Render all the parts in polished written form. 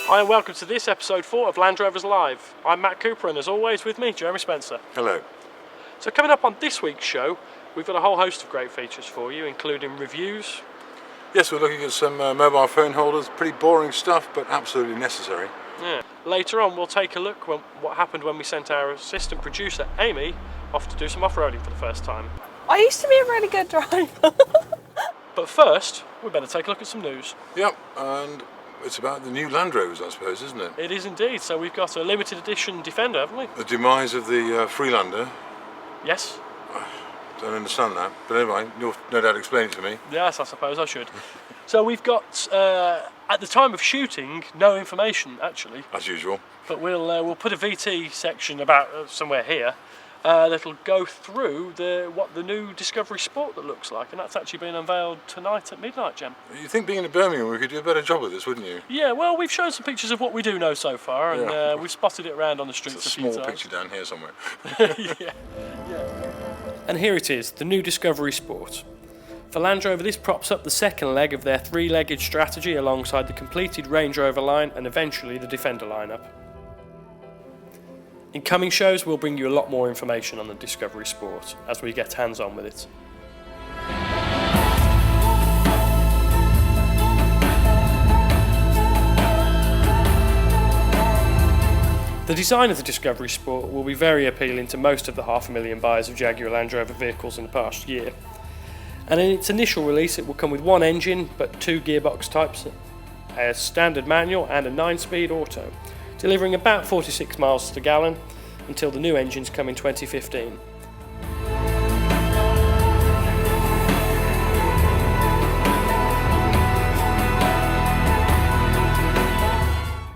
Hi and welcome to this episode 4 of Land Rovers Live. I'm Matt Cooper and as always with me, Jeremy Spencer. Hello. So coming up on this week's show, we've got a whole host of great features for you, including reviews. Yes, we're looking at some mobile phone holders, pretty boring stuff but absolutely necessary. Yeah. Later on we'll take a look at what happened when we sent our assistant producer, Amy, off to do some off-roading for the first time. I used to be a really good driver. But first, we better take a look at some news. Yep, and it's about the new Land Rovers, I suppose, isn't it? It is indeed. So we've got a limited edition Defender, haven't we? The demise of the Freelander. Yes. Don't understand that, but anyway, you'll no doubt explain it to me. Yes, I suppose I should. So we've got, at the time of shooting, no information actually. As usual. But we'll put a VT section about somewhere here that'll go through what the new Discovery Sport that looks like, and that's actually been unveiled tonight at midnight, Jem. You think being in Birmingham we could do a better job of this, wouldn't you? Yeah, well, we've shown some pictures of what we do know so far, and Yeah. we've spotted it around on the streets It's a a few small times. picture down here somewhere. Yeah. And here it is, the new Discovery Sport. For Land Rover, this props up the second leg of their three-legged strategy alongside the completed Range Rover line and eventually the Defender lineup. In coming shows, we'll bring you a lot more information on the Discovery Sport as we get hands-on with it. The design of the Discovery Sport will be very appealing to most of the 500,000 buyers of Jaguar Land Rover vehicles in the past year. And in its initial release it will come with one engine but two gearbox types, a standard manual and a 9-speed auto, delivering about 46 miles to gallon until the new engines come in 2015.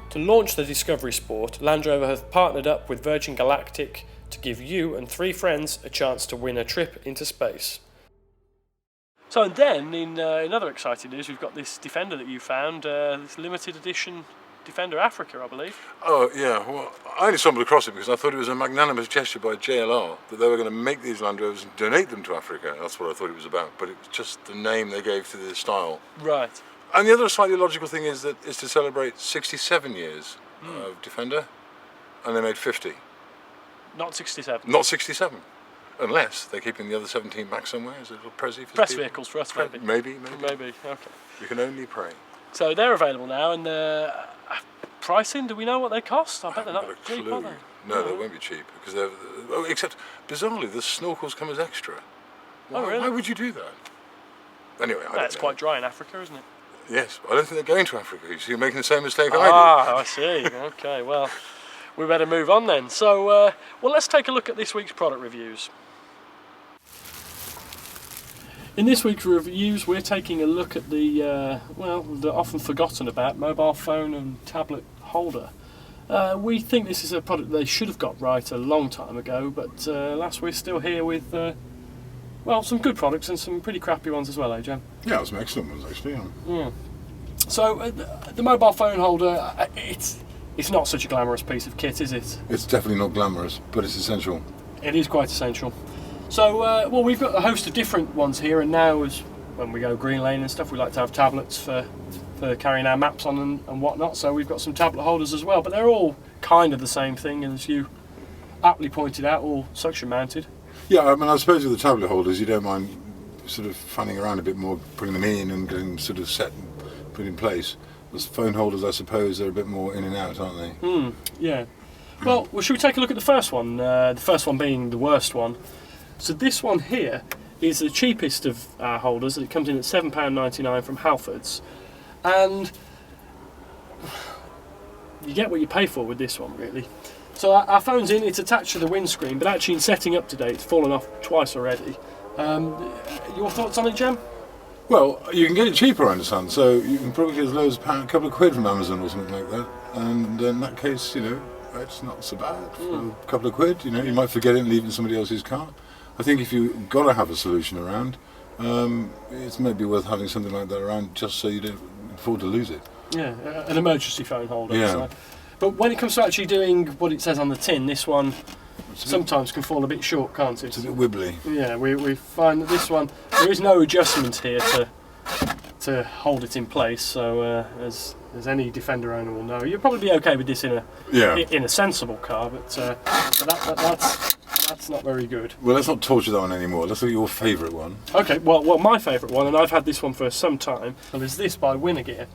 To launch the Discovery Sport, Land Rover have partnered up with Virgin Galactic to give you and 3 friends a chance to win a trip into space. So and then, in other exciting news, we've got this Defender that you found, this limited edition Defender Africa, I believe. Oh, yeah. Well, I only stumbled across it because I thought it was a magnanimous gesture by JLR that they were going to make these Land Rovers and donate them to Africa. That's what I thought it was about, but it was just the name they gave to the style. Right. And the other slightly logical thing is that it's to celebrate 67 years of Defender, and they made 50. Not 67. Not 67. Unless they're keeping the other 17 back somewhere as a little Prezi for Press people. vehicles for us, maybe. Maybe. Maybe, okay. You can only pray. So they're available now, and pricing, do we know what they cost? I bet they're Haven't not got a cheap, clue. are they? No, they won't be cheap because they're. Oh, except bizarrely, the snorkels come as extra. Oh, really? Why would you do that? Anyway, I don't It's know. quite dry in Africa, isn't it? Yes, I don't think they're going to Africa. So you're making the same mistake I I see. Okay, well, we better move on then. So, well, let's take a look at this week's product reviews. In this week's reviews, we're taking a look at the often forgotten about mobile phone and tablet holder. We think this is a product they should have got right a long time ago, but alas, we're still here with, some good products and some pretty crappy ones as well, eh, Jem? Yeah, some excellent ones actually. Yeah. So, the mobile phone holder, it's not such a glamorous piece of kit, is it? It's definitely not glamorous, but it's essential. It is quite essential. So, we've got a host of different ones here, and now as when we go green lane and stuff, we like to have tablets for carrying our maps on and whatnot, so we've got some tablet holders as well, but they're all kind of the same thing, and as you aptly pointed out, all suction mounted. Yeah, I mean, I suppose with the tablet holders, you don't mind sort of fanning around a bit more, putting them in and getting sort of set and put in place. The phone holders, I suppose, they're a bit more in and out, aren't they? Yeah. Well, should we take a look at the first one? The first one being the worst one. So this one here is the cheapest of our holders. It comes in at £7.99 from Halfords, and you get what you pay for with this one, really. So our phone's in, it's attached to the windscreen, but actually in setting up today, it's fallen off twice already. Your thoughts on it, Jem? Well, you can get it cheaper, I understand, so you can probably get as low as a couple of quid from Amazon or something like that, and in that case, it's not so bad for a couple of quid. You might forget it and leave it in somebody else's car. I think if you've got to have a solution around, it's maybe worth having something like that around just so you don't afford to lose it. Yeah, an emergency phone holder. Yeah. So. But when it comes to actually doing what it says on the tin, this one sometimes can fall a bit short, can't it? It's a bit wibbly. Yeah, we find that this one, there is no adjustment here to to hold it in place. So as any Defender owner will know, you'll probably be okay with this in a sensible car, but that's not very good. Well, let's not torture that one anymore. Let's look at your favourite one. Okay, well, my favourite one, and I've had this one for some time, and is this by Winnergear.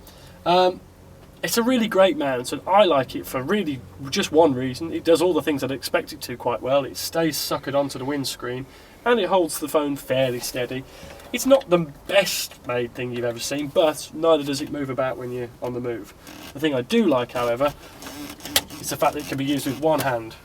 It's a really great mount, and I like it for really just one reason. It does all the things I'd expect it to quite well. It stays suckered onto the windscreen, and it holds the phone fairly steady. It's not the best made thing you've ever seen, but neither does it move about when you're on the move. The thing I do like, however, is the fact that it can be used with one hand.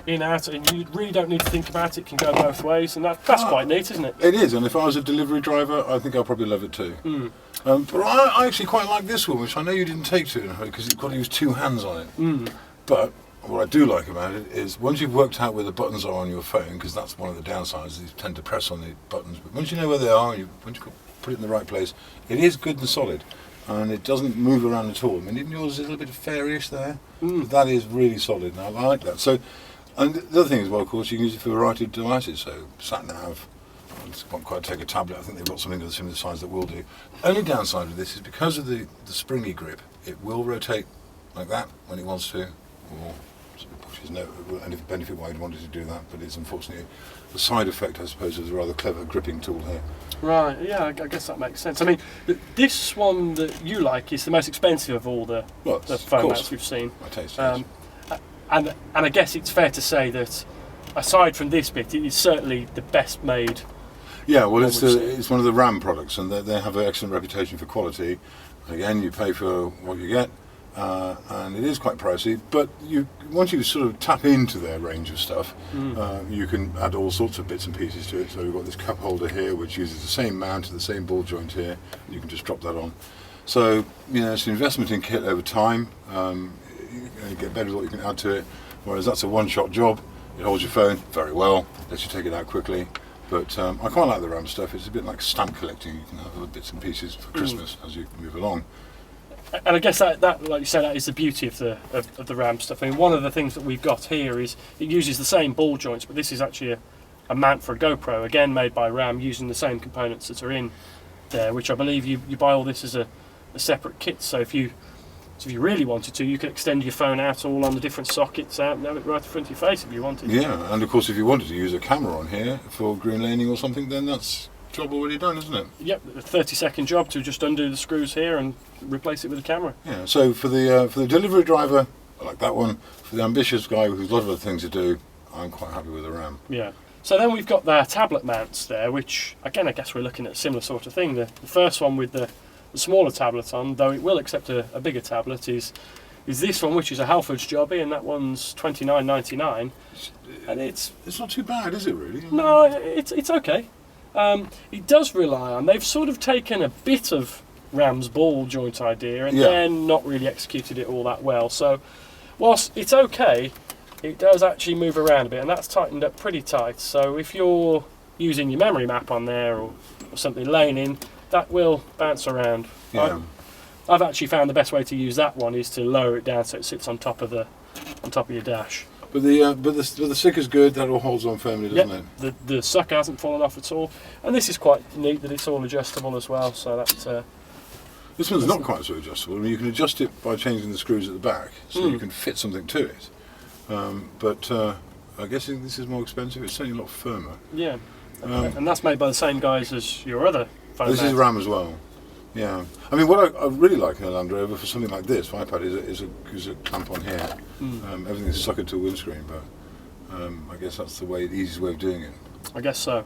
In, out, and you really don't need to think about it. It can go both ways, and that's quite neat, isn't it? It is, and if I was a delivery driver, I think I'll probably love it too. But I actually quite like this one, which I know you didn't take to in a hurry, because you've got to use two hands on it. But what I do like about it is, once you've worked out where the buttons are on your phone, because that's one of the downsides, you tend to press on the buttons, but once you know where they are, once you put it in the right place, it is good and solid. And it doesn't move around at all. I mean, even yours is a little bit fairyish there, but that is really solid, and I like that. So. And the other thing as well, of course, you can use it for a variety of devices. So sat nav, I won't quite take a tablet. I think they've got something of a similar size that will do. Only downside of this is because of the springy grip, it will rotate like that when it wants to, or sort of pushes no. And if benefit why you'd wanted to do that, but it's unfortunately the side effect, I suppose, is a rather clever gripping tool here. Right. Yeah, I guess that makes sense. I mean, this one that you like is the most expensive of all the phone mounts we've seen. My taste. Yes. And I guess it's fair to say that, aside from this bit, it is certainly the best made. Yeah, well, it's one of the RAM products, and they have an excellent reputation for quality. Again, you pay for what you get, and it is quite pricey. But once you sort of tap into their range of stuff, you can add all sorts of bits and pieces to it. So we've got this cup holder here, which uses the same mount, the same ball joint here. And you can just drop that on. So it's an investment in kit over time. You get better with what you can add to it, whereas that's a one-shot job. It holds your phone very well, lets you take it out quickly. But I quite like the RAM stuff. It's a bit like stamp collecting. You can have other bits and pieces for Christmas as you move along. And I guess that like you say, that is the beauty of the RAM stuff. I mean, one of the things that we've got here is it uses the same ball joints, but this is actually a mount for a GoPro, again made by RAM, using the same components that are in there, which I believe you buy all this as a separate kit. So if you really wanted to, you could extend your phone out all on the different sockets out and have it right in front of your face if you wanted. Yeah, and of course if you wanted to use a camera on here for green laning or something, then that's job already done, isn't it? Yep, a 30-second job to just undo the screws here and replace it with a camera. Yeah, so for the delivery driver, I like that one. For the ambitious guy who's a lot of other things to do, I'm quite happy with the RAM. Yeah. So then we've got the tablet mounts there, which again I guess we're looking at a similar sort of thing. The first one with the smaller tablet on, though it will accept a bigger tablet, is this one, which is a Halford's jobby, and that one's $29.99. And it's not too bad, is it really? No, it's okay. It does rely on, they've sort of taken a bit of RAM's ball joint idea and then not really executed it all that well. So whilst it's okay, it does actually move around a bit, and that's tightened up pretty tight. So if you're using your memory map on there or something laying in, that will bounce around. Yeah. I've actually found the best way to use that one is to lower it down so it sits on top of your dash. But the sticker's good. That all holds on firmly, doesn't it? The sucker hasn't fallen off at all, and this is quite neat that it's all adjustable as well. So that this one's not quite so adjustable. I mean, you can adjust it by changing the screws at the back, so you can fit something to it. But I guess this is more expensive. It's certainly a lot firmer. Yeah, and that's made by the same guys as your other phone. This is RAM as well. Yeah, I mean, what I really like in a Land Rover for something like this, for iPad, is a clamp on here. Everything is suckered to a windscreen, but I guess that's the easiest way of doing it. I guess so.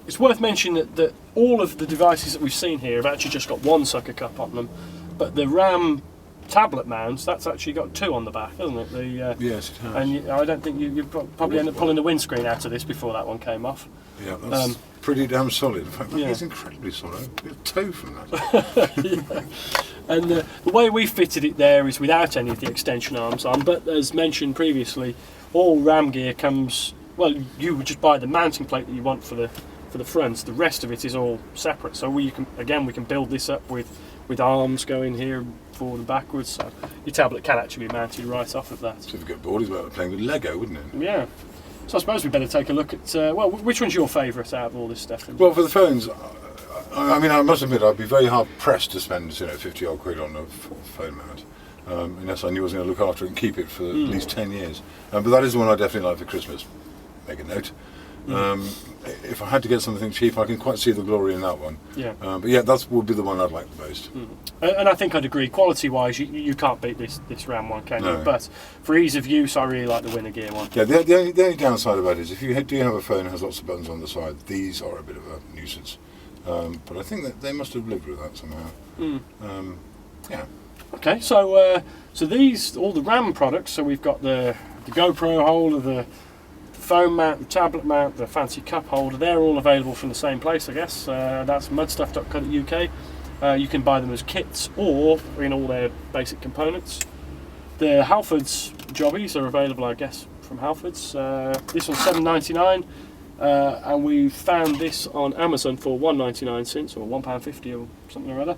It's worth mentioning that all of the devices that we've seen here have actually just got one sucker cup on them, but the RAM tablet mounts, that's actually got two on the back, hasn't it? Yes, it has. And I don't think you probably end up pulling the windscreen out of this before that one came off. Yeah, that's pretty damn solid. In fact, that is incredibly solid. A toe from that. And the way we fitted it there is without any of the extension arms on, but as mentioned previously, all RAM gear comes, well, you would just buy the mounting plate that you want for the front. The rest of it is all separate. So we can build this up with arms going here forward and backwards, so your tablet can actually be mounted right off of that. So if you get bored, it's about playing with Lego, wouldn't it? Yeah. So I suppose we better take a look at, which one's your favourite out of all this stuff? Well, for the phones, I mean, I must admit, I'd be very hard pressed to spend 50 odd quid on a phone mount, unless I knew I was going to look after it and keep it for at least 10 years. But that is the one I definitely like for Christmas. Make a note. If I had to get something cheap, I can quite see the glory in that one. Yeah. But yeah, that would be the one I'd like the most. And I think I'd agree. Quality-wise, you can't beat this Ram one, can you? No. But for ease of use, I really like the Winner Gear one. Yeah, the only downside about it is if you do have a phone that has lots of buttons on the side, these are a bit of a nuisance. But I think that they must have lived with that somehow. Yeah. Okay, so these, all the Ram products, so we've got the GoPro holder, the phone mount, the tablet mount, the fancy cup holder, they're all available from the same place, I guess. That's mudstuff.co.uk. You can buy them as kits or in all their basic components. The Halfords jobbies are available, I guess, from Halfords. This one's $7.99, and we found this on Amazon for $1.99 since, or £1.50 or something or other.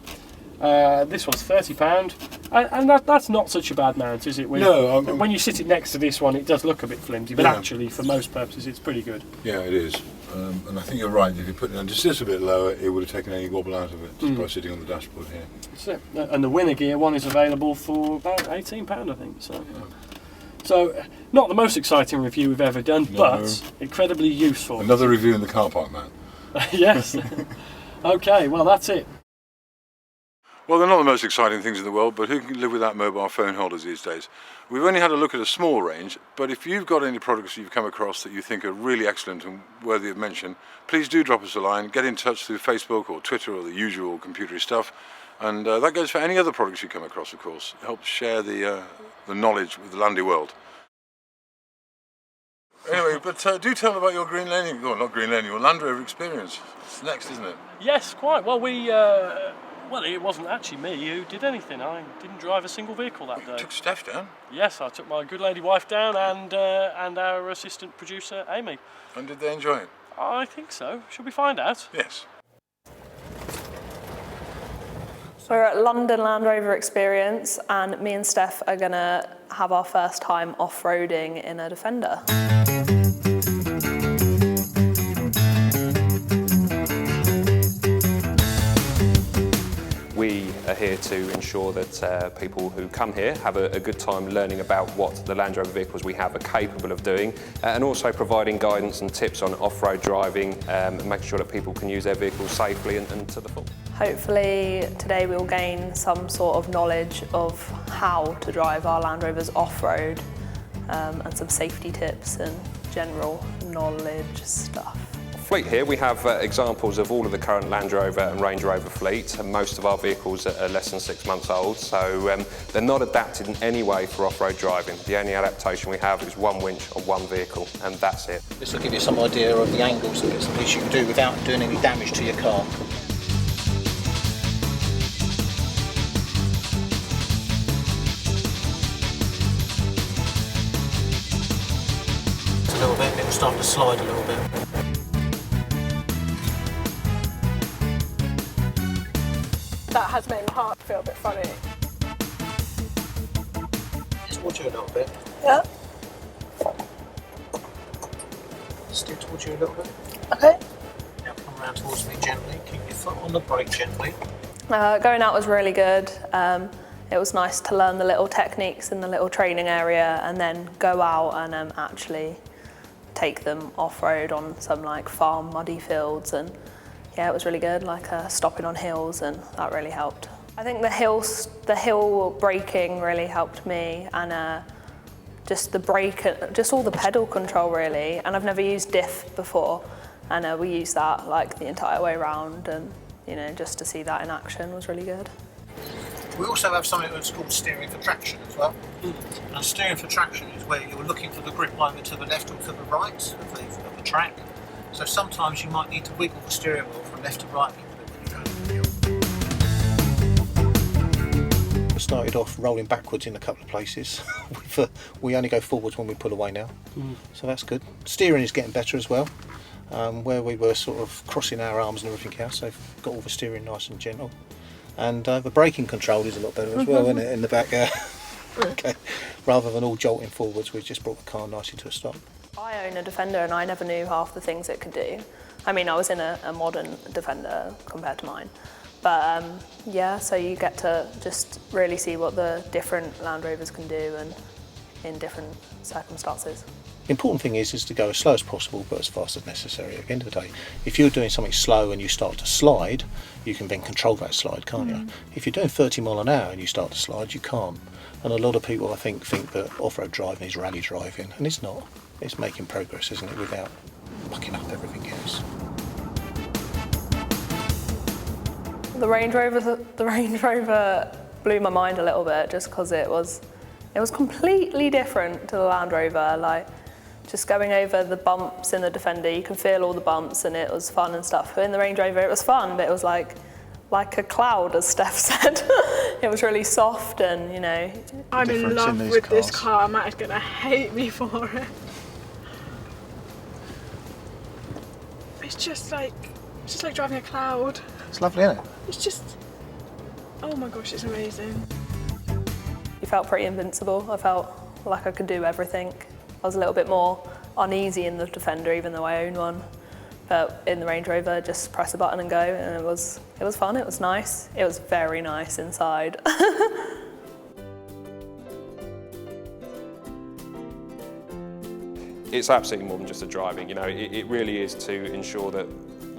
This one's £30, and that's not such a bad mount, is it? No, when you sit it next to this one, it does look a bit flimsy, but actually, for most purposes, it's pretty good. Yeah, it is. And I think you're right. If you put it on just a bit lower, it would have taken any wobble out of it just by sitting on the dashboard here. That's it. And the Winner Gear one is available for about £18, I think. So, not the most exciting review we've ever done, but incredibly useful. Another review in the car park, man. Yes. Okay, well, that's it. Well, they're not the most exciting things in the world, but who can live without mobile phone holders these days? We've only had a look at a small range, but if you've got any products you've come across that you think are really excellent and worthy of mention, please do drop us a line, get in touch through Facebook or Twitter or the usual computery stuff. And that goes for any other products you come across, of course. It helps share the knowledge with the landy world. Anyway, but do tell about your Green Lane, well, not Green Lane, your Land Rover experience. It's next, isn't it? Yes, quite. Well, well, it wasn't actually me who did anything. I didn't drive a single vehicle that day. You took Steph down? Yes, I took my good lady wife down and our assistant producer, Amy. And did they enjoy it? I think so. Should we find out? Yes. So we're at London Land Rover Experience, and me and Steph are going to have our first time off-roading in a Defender. We are here to ensure that people who come here have a good time learning about what the Land Rover vehicles we have are capable of doing, and also providing guidance and tips on off-road driving, and making sure that people can use their vehicles safely and to the full. Hopefully today we'll gain some sort of knowledge of how to drive our Land Rovers off-road, and some safety tips and general knowledge stuff. Fleet here, we have examples of all of the current Land Rover and Range Rover fleet, and most of our vehicles are less than 6 months old, so they're not adapted in any way for off-road driving. The only adaptation we have is one winch on one vehicle, and that's it. This will give you some idea of the angles and bits and pieces you can do without doing any damage to your car. Just a little bit, it will start to slide a little bit. That has made my heart feel a bit funny. Just towards you a little bit. Yeah. Steer towards you a little bit. Okay. Now come around towards me gently. Keep your foot on the brake gently. Going out was really good. It was nice to learn the little techniques in the little training area, and then go out and actually take them off-road on some like farm muddy fields, and yeah, it was really good, like stopping on hills, and that really helped. I think the hill braking really helped me, and just the brake, just all the pedal control really. And I've never used diff before, and we used that like the entire way around, and just to see that in action was really good. We also have something that's called steering for traction as well. Now, steering for traction is where you're looking for the grip either to the left or to the right of the track. So sometimes you might need to wiggle the steering wheel from left to right a little bit when you're going up the hill. We started off rolling backwards in a couple of places. We only go forwards when we pull away now, so that's good. Steering is getting better as well. Where we were sort of crossing our arms and everything else, they've got all the steering nice and gentle. And the braking control is a lot better as well, isn't it, in the back? Okay. Rather than all jolting forwards, we've just brought the car nicely to a stop. I own a Defender, and I never knew half the things it could do. I mean, I was in a modern Defender compared to mine. But yeah, so you get to just really see what the different Land Rovers can do and in different circumstances. The important thing is to go as slow as possible but as fast as necessary at the end of the day. If you're doing something slow and you start to slide, you can then control that slide, can't you? If you're doing 30 mile an hour and you start to slide, you can't. And a lot of people, I think that off-road driving is rally driving, and it's not. It's making progress, isn't it, without mucking up everything else. The Range Rover blew my mind a little bit just because it was completely different to the Land Rover. Like, just going over the bumps in the Defender, you can feel all the bumps and it was fun and stuff. But in the Range Rover it was fun, but it was like a cloud, as Steph said. It was really soft and, you know. I'm in love with this car. Matt is going to hate me for it. It's just like driving a cloud. It's lovely, isn't it? It's just, oh my gosh, it's amazing. You felt pretty invincible. I felt like I could do everything. I was a little bit more uneasy in the Defender, even though I own one. But in the Range Rover, just press a button and go, and it was fun. It was nice. It was very nice inside. It's absolutely more than just a driving. You know, it really is to ensure that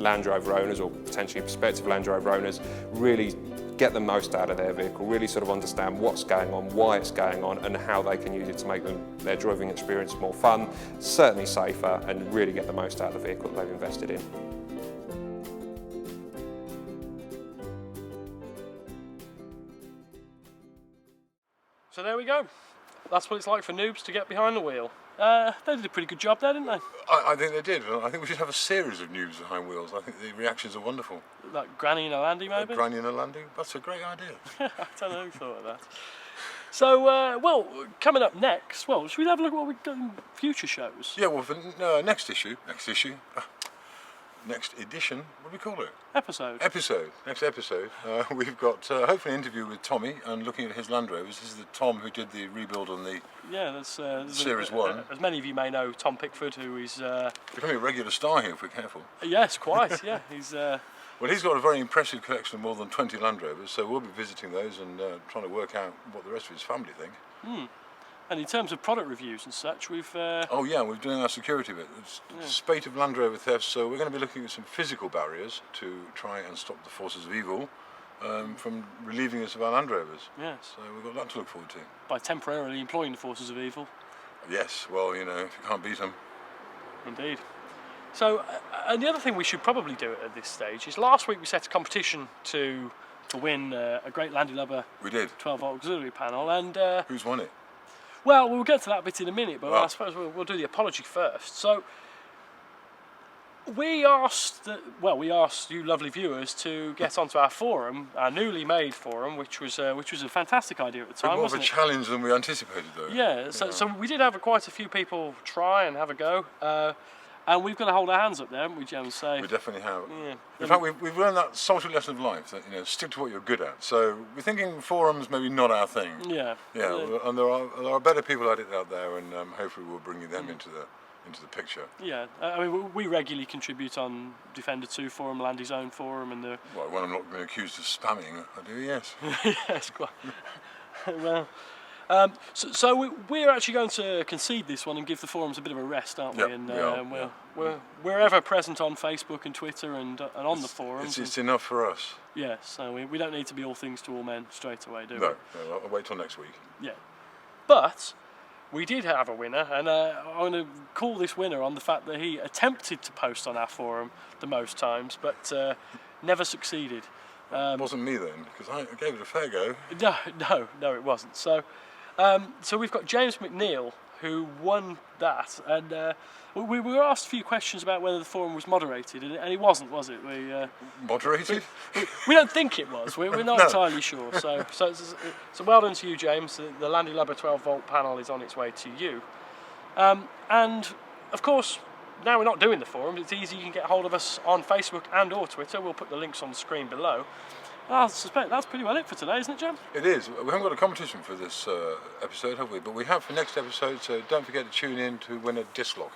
Land Rover owners, or potentially prospective Land Rover owners, really get the most out of their vehicle, really sort of understand what's going on, why it's going on, and how they can use it to make their driving experience more fun, certainly safer, and really get the most out of the vehicle that they've invested in. So there we go. That's what it's like for noobs to get behind the wheel. They did a pretty good job there, didn't they? I think they did. I think we should have a series of noobs behind wheels. I think the reactions are wonderful. Like Granny and a Landy, maybe? Granny and a Landy? That's a great idea. I don't know who thought of that. So, well, coming up next, well, should we have a look at what we've done in future shows? Yeah, well, for next edition, what do we call it? Next episode. We've got hopefully an interview with Tommy and looking at his Land Rovers. This is the Tom who did the rebuild on the Series 1. As many of you may know, Tom Pickford, who is... becoming a regular star here if we're careful. Yes, quite, yeah. He's... Well, he's got a very impressive collection of more than 20 Land Rovers, so we'll be visiting those and trying to work out what the rest of his family think. And in terms of product reviews and such, we've... Oh yeah, we're doing our security bit. There's a spate of Land Rover thefts, so we're going to be looking at some physical barriers to try and stop the forces of evil from relieving us of our Land Rovers. Yes. So we've got that to look forward to. By temporarily employing the forces of evil. Yes, well, you know, if you can't beat them. Indeed. So, and the other thing we should probably do at this stage is last week we set a competition to win a great Landy Lubber. We did. 12-volt auxiliary panel, and... Who's won it? Well, we'll get to that bit in a minute, but Well, I suppose we'll do the apology first. So, we asked you lovely viewers to get onto our forum, our newly made forum, which was a fantastic idea at the time, More of a wasn't it? challenge than we anticipated, though. Yeah, so we did have quite a few people try and have a go, and we've got to hold our hands up there, haven't we, Jem? So We definitely have. yeah. In fact, we've learned that salty lesson of life, that, you know, stick to what you're good at. So we're thinking forums maybe not our thing. Yeah. And there are better people at it out there, and hopefully we'll bring them into the picture. Yeah, I mean, we regularly contribute on Defender 2 forum, Landy's own forum, and the... Well, when I'm not being accused of spamming, I do, yes. Yes, quite. Well, so we're actually going to concede this one and give the forums a bit of a rest, aren't we? Yep, And we are. we're ever present on Facebook and Twitter and on the forums. It's enough for us. Yeah, so we don't need to be all things to all men straight away, do we? No, I'll wait till next week. Yeah. But we did have a winner, and I'm going to call this winner on the fact that he attempted to post on our forum the most times, but never succeeded. It wasn't me then, because I gave it a fair go. No, it wasn't. So we've got James McNeil, who won that, and we were asked a few questions about whether the forum was moderated, and it wasn't, was it? Moderated? We don't think it was. We're not No. entirely sure. So well done to you, James. The Landy Lubber 12-volt panel is on its way to you. And of course, now we're not doing the forum. It's easy. You can get hold of us on Facebook and or Twitter. We'll put the links on the screen below. I suspect that's pretty well it for today, isn't it, Jim? It is. We haven't got a competition for this episode, have we? But we have for next episode, so don't forget to tune in to win a disc lock.